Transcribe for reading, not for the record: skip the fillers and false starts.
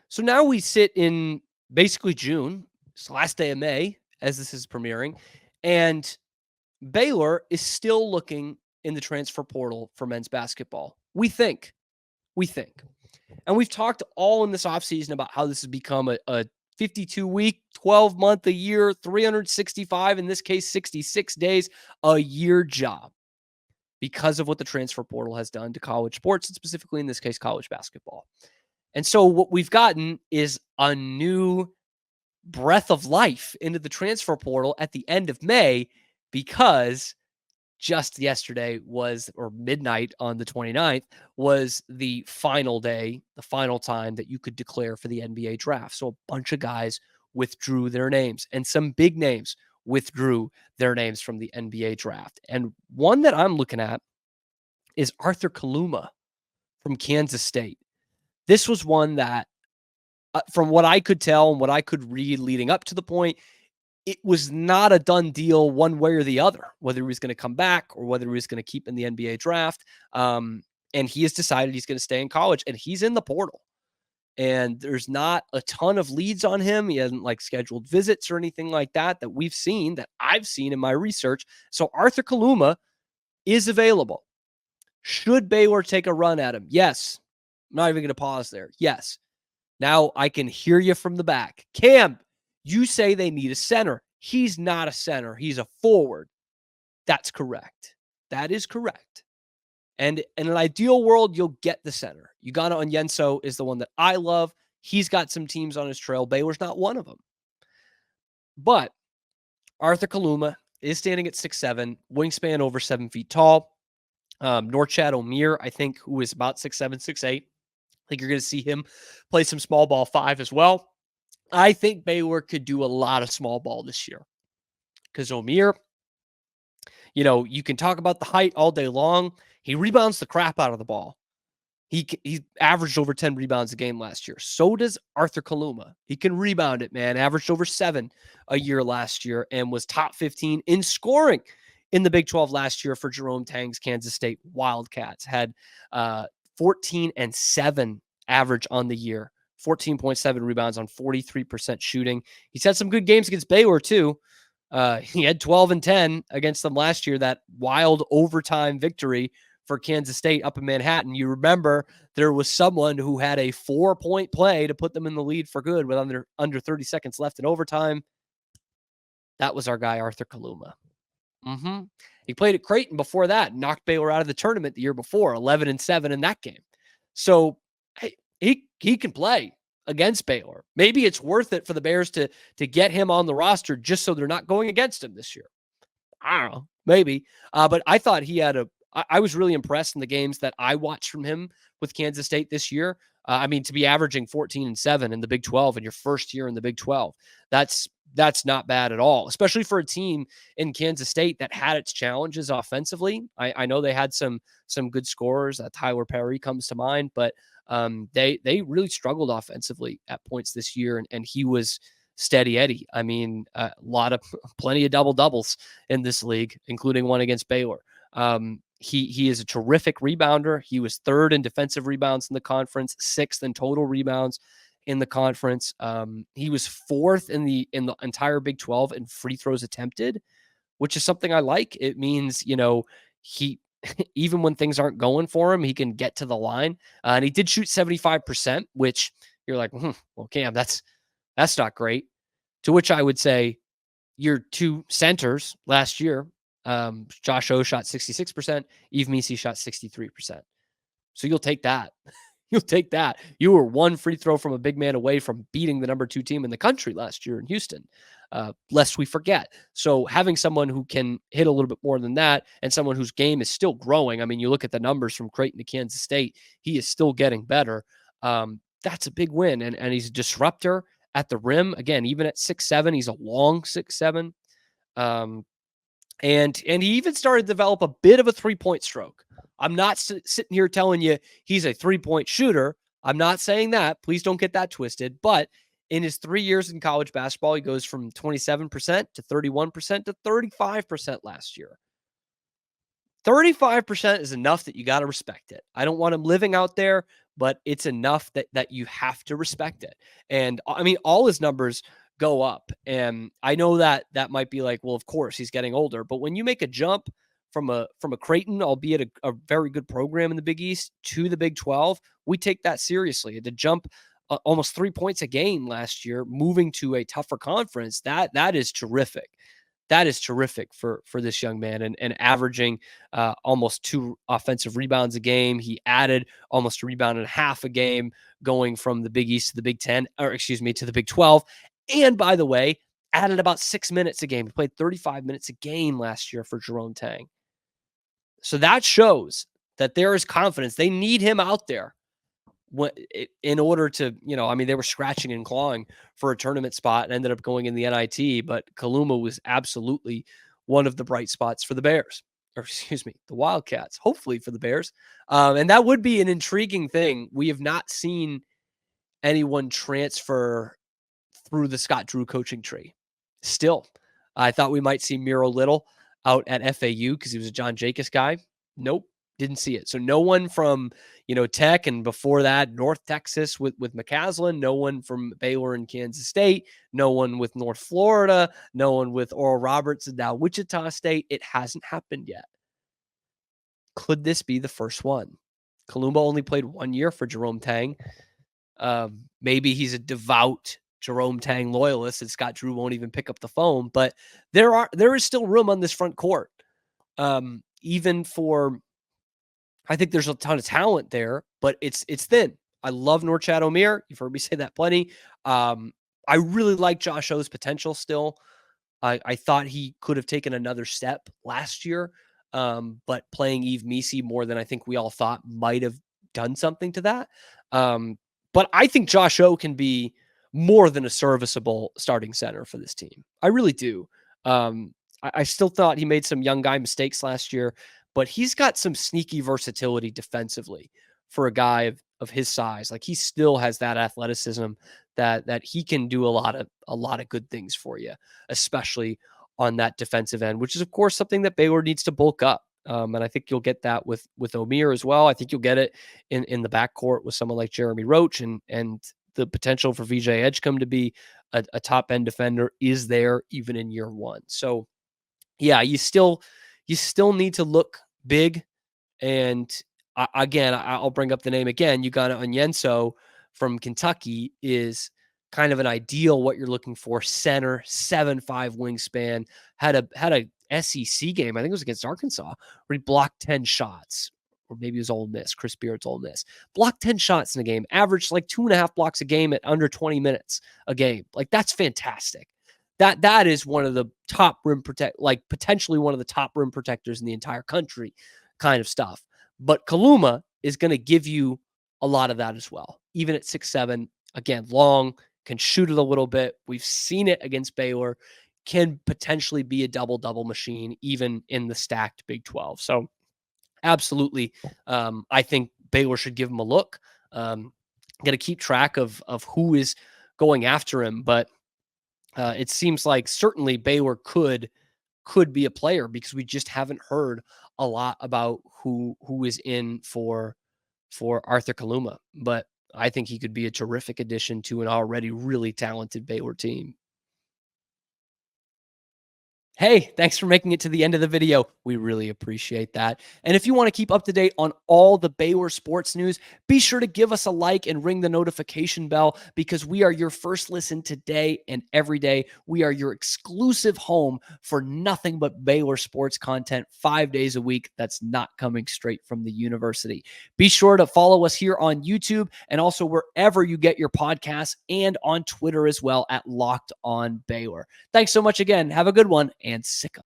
So now we sit in basically June. It's the last day of May as this is premiering. And Baylor is still looking in the transfer portal for men's basketball. We think. And we've talked all in this offseason about how this has become a 52-week, 12-month a year, 365, in this case, 66 days a year job because of what the transfer portal has done to college sports, and specifically in this case, college basketball. And so what we've gotten is a new breath of life into the transfer portal at the end of May, because just yesterday was, or midnight on the 29th, was the final day, the final time that you could declare for the NBA draft. So a bunch of guys withdrew their names, and some big names withdrew their names from the NBA draft. And one that I'm looking at is Arthur Kaluma from Kansas State. This was one that, from what I could tell and what I could read leading up to the point, it was not a done deal one way or the other, whether he was going to come back or whether he was going to keep in the NBA draft. And he has decided he's going to stay in college, and he's in the portal. And there's not a ton of leads on him. He hasn't scheduled visits or anything like that we've seen, that I've seen in my research. So Arthur Kaluma is available. Should Baylor take a run at him? Yes. I'm not even going to pause there. Yes. Now I can hear you from the back. Cam, you say they need a center. He's not a center. He's a forward. That's correct. That is correct. And in an ideal world, you'll get the center. Ugana Onyenso is the one that I love. He's got some teams on his trail. Baylor's not one of them. But Arthur Kaluma is standing at 6'7", wingspan over 7 feet tall. Norchad Omier, I think, who is about 6'7", 6'8". I think you're going to see him play some small ball 5 as well. I think Baylor could do a lot of small ball this year, because Omier, you can talk about the height all day long. He rebounds the crap out of the ball. He averaged over 10 rebounds a game last year. So does Arthur Kaluma. He can rebound it, man. Averaged over 7 a year last year and was top 15 in scoring in the Big 12 last year for Jerome Tang's Kansas State Wildcats. Had 14-7 average on the year. 14.7 rebounds on 43% shooting. He's had some good games against Baylor too. He had 12-10 against them last year, that wild overtime victory for Kansas State up in Manhattan. You remember there was someone who had a 4-point play to put them in the lead for good with under 30 seconds left in overtime. That was our guy, Arthur Kaluma. He played at Creighton before that, knocked Baylor out of the tournament the year before, 11-7 in that game. So he can play against Baylor. Maybe it's worth it for the Bears to get him on the roster just so they're not going against him this year. I don't know, maybe. But I thought he had I was really impressed in the games that I watched from him with Kansas State this year. To be averaging 14-7 in the Big 12 in your first year in the Big 12, that's not bad at all, especially for a team in Kansas State that had its challenges offensively. I know they had some good scorers. Tyler Perry comes to mind, but they really struggled offensively at points this year, and he was steady Eddie. Plenty of double doubles in this league, including one against Baylor. He is a terrific rebounder. He was 3rd in defensive rebounds in the conference, 6th in total rebounds in the conference. He was 4th in the entire Big 12 in free throws attempted, which is something I like. It means, he even when things aren't going for him, he can get to the line. And he did shoot 75%, which you're like, well, Cam, that's not great. To which I would say your 2 centers last year, Josh O shot 66%, Yves Missi shot 63%. So you'll take that. You'll take that. You were 1 free throw from a big man away from beating the number 2 team in the country last year in Houston, lest we forget. So having someone who can hit a little bit more than that, and someone whose game is still growing. You look at the numbers from Creighton to Kansas State, he is still getting better. That's a big win. And he's a disruptor at the rim. Again, even at 6'7", he's a long 6'7". And he even started to develop a bit of a 3-point stroke. I'm not sitting here telling you he's a 3-point shooter. I'm not saying that. Please don't get that twisted. But in his 3 years in college basketball, he goes from 27% to 31% to 35% last year. 35% is enough that you got to respect it. I don't want him living out there, but it's enough that you have to respect it. And I mean, all his numbers go up. And I know that might be like, well, of course he's getting older, but when you make a jump from a Creighton, albeit a very good program in the Big East, to the Big 12, we take that seriously. To jump almost 3 points a game last year, moving to a tougher conference, that is terrific. That is terrific for this young man, and averaging almost 2 offensive rebounds a game. He added almost a rebound and a half a game, going from the Big East to the Big 10, or excuse me, to the Big 12. And by the way, added about 6 minutes a game. He played 35 minutes a game last year for Jerome Tang. So that shows that there is confidence. They need him out there in order to, I mean, they were scratching and clawing for a tournament spot and ended up going in the NIT, but Kaluma was absolutely one of the bright spots for the Bears, or excuse me, the Wildcats, hopefully for the Bears. And that would be an intriguing thing. We have not seen anyone transfer through the Scott Drew coaching tree. Still, I thought we might see Miro Little out at FAU because he was a John Jacobs guy. Nope, didn't see it. So no one from, Tech, and before that, North Texas with McCaslin, no one from Baylor and Kansas State, no one with North Florida, no one with Oral Roberts and now Wichita State. It hasn't happened yet. Could this be the first one? Kaluma only played 1 year for Jerome Tang. Maybe he's a devout Jerome Tang loyalist and Scott Drew won't even pick up the phone, but there is still room on this front court. Even for, I think there's a ton of talent there, but it's thin. I love Norchad Omier. You've heard me say that plenty. I really like Josh O's potential still. I thought he could have taken another step last year, but playing Yves Missi more than I think we all thought might have done something to that. But I think Josh O can be more than a serviceable starting center for this team. I really do. I still thought he made some young guy mistakes last year, but he's got some sneaky versatility defensively for a guy of his size. Like, he still has that athleticism that he can do a lot of good things for you, especially on that defensive end, which is of course something that Baylor needs to bulk up. And I think you'll get that with Omier as well. I think you'll get it in the backcourt with someone like Jeremy Roach, and the potential for VJ Edgecombe to be a top end defender is there even in year one. So yeah, you still need to look big. And again, I'll bring up the name again. Ugonna Onyenso from Kentucky is kind of an ideal what you're looking for. Center, 7'5" wingspan, had a SEC game, I think it was against Arkansas, where he blocked 10 shots, or maybe it was Ole Miss, Chris Beard's Ole Miss. Blocked 10 shots in a game, averaged like 2.5 blocks a game at under 20 minutes a game. Like, that's fantastic. That is one of the top rim potentially one of the top rim protectors in the entire country kind of stuff. But Kaluma is going to give you a lot of that as well. Even at 6'7", again, long, can shoot it a little bit. We've seen it against Baylor. Can potentially be a double-double machine, even in the stacked Big 12. So absolutely, I think Baylor should give him a look. Got to keep track of who is going after him, but it seems like certainly Baylor could be a player, because we just haven't heard a lot about who is in for Arthur Kaluma. But I think he could be a terrific addition to an already really talented Baylor team. Hey, thanks for making it to the end of the video. We really appreciate that. And if you want to keep up to date on all the Baylor sports news, be sure to give us a like and ring the notification bell, because we are your first listen today and every day. We are your exclusive home for nothing but Baylor sports content 5 days a week that's not coming straight from the university. Be sure to follow us here on YouTube and also wherever you get your podcasts, and on Twitter as well at Locked On Baylor. Thanks so much again. Have a good one, and sick 'em.